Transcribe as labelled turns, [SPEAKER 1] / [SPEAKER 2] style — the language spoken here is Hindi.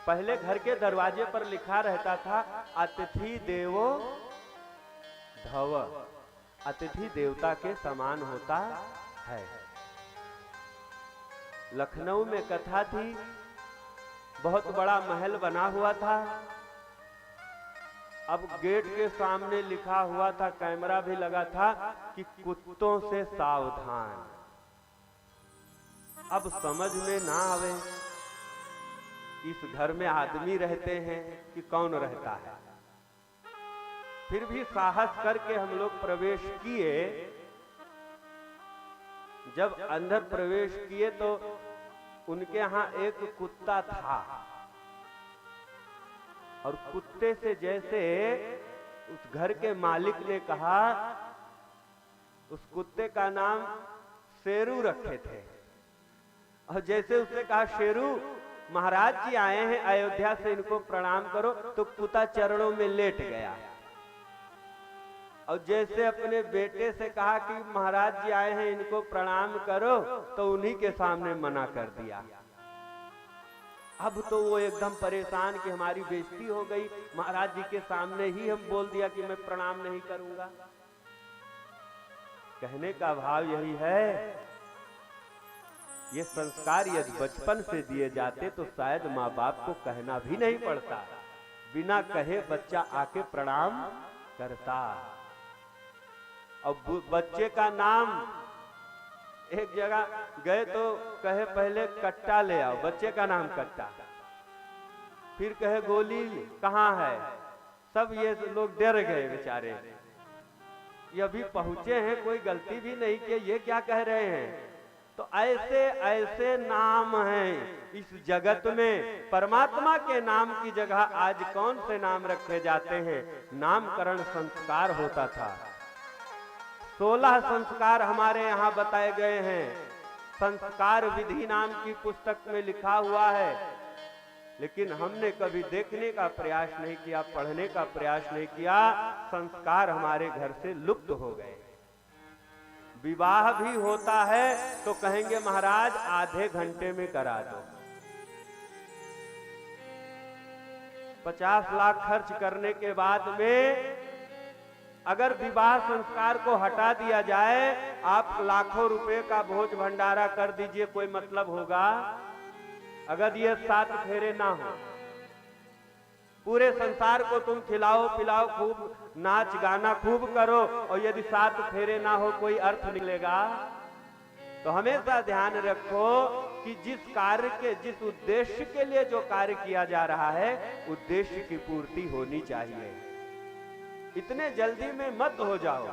[SPEAKER 1] पहले घर के दरवाजे पर लिखा रहता था अतिथि देवो भव, अतिथि देवता के समान होता है। लखनऊ में कथा थी, बहुत बड़ा महल बना हुआ था। अब गेट के सामने लिखा हुआ था, कैमरा भी लगा था कि कुत्तों से सावधान। अब समझ में ना आवे इस घर में आदमी रहते हैं कि कौन रहता है। फिर भी साहस करके हम लोग प्रवेश किए। जब अंदर प्रवेश किए तो उनके यहाँ एक कुत्ता था, और कुत्ते से जैसे उस घर के मालिक ने कहा, उस कुत्ते का नाम शेरू रखे थे, और जैसे उसने कहा शेरू महाराज जी आए हैं अयोध्या से, इनको प्रणाम करो, तो कुत्ता चरणों में लेट गया। और जैसे अपने बेटे से कहा कि महाराज जी आए हैं इनको प्रणाम करो, तो उन्हीं के सामने मना कर दिया। अब तो वो एकदम परेशान कि हमारी बेइज्जती हो गई, महाराज जी के सामने ही हम बोल दिया कि मैं प्रणाम नहीं करूंगा। कहने का भाव यही है, ये संस्कार यदि बचपन से दिए जाते तो शायद माँ बाप को कहना भी नहीं पड़ता, बिना कहे बच्चा आके प्रणाम करता। और बच्चे का नाम, एक जगह गए तो कहे पहले कट्टा ले आओ, बच्चे का नाम कट्टा, फिर कहे गोली कहाँ है। सब ये लोग डर गए बेचारे, ये अभी पहुंचे हैं, कोई गलती भी नहीं की, ये क्या कह रहे हैं। तो ऐसे ऐसे नाम हैं इस जगत में। परमात्मा के नाम की जगह आज कौन से नाम रखे जाते हैं। नामकरण संस्कार होता था। 16 संस्कार हमारे यहाँ बताए गए हैं। संस्कार विधि नाम की पुस्तक में लिखा हुआ है, लेकिन हमने कभी देखने का प्रयास नहीं किया, पढ़ने का प्रयास नहीं किया। संस्कार हमारे घर से लुप्त हो गए। विवाह भी होता है तो कहेंगे महाराज आधे घंटे में करा दो। 50 लाख खर्च करने के बाद में अगर विवाह संस्कार को हटा दिया जाए, आप लाखों रुपए का भोज भंडारा कर दीजिए, कोई मतलब होगा? अगर ये 7 फेरे ना हो, पूरे संसार को तुम खिलाओ पिलाओ, खूब नाच गाना खूब करो, और यदि 7 फेरे ना हो, कोई अर्थ निकलेगा? तो हमेशा ध्यान रखो कि जिस कार्य के, जिस उद्देश्य के लिए जो कार्य किया जा रहा है, उद्देश्य की पूर्ति होनी चाहिए। इतने जल्दी में मत हो जाओ।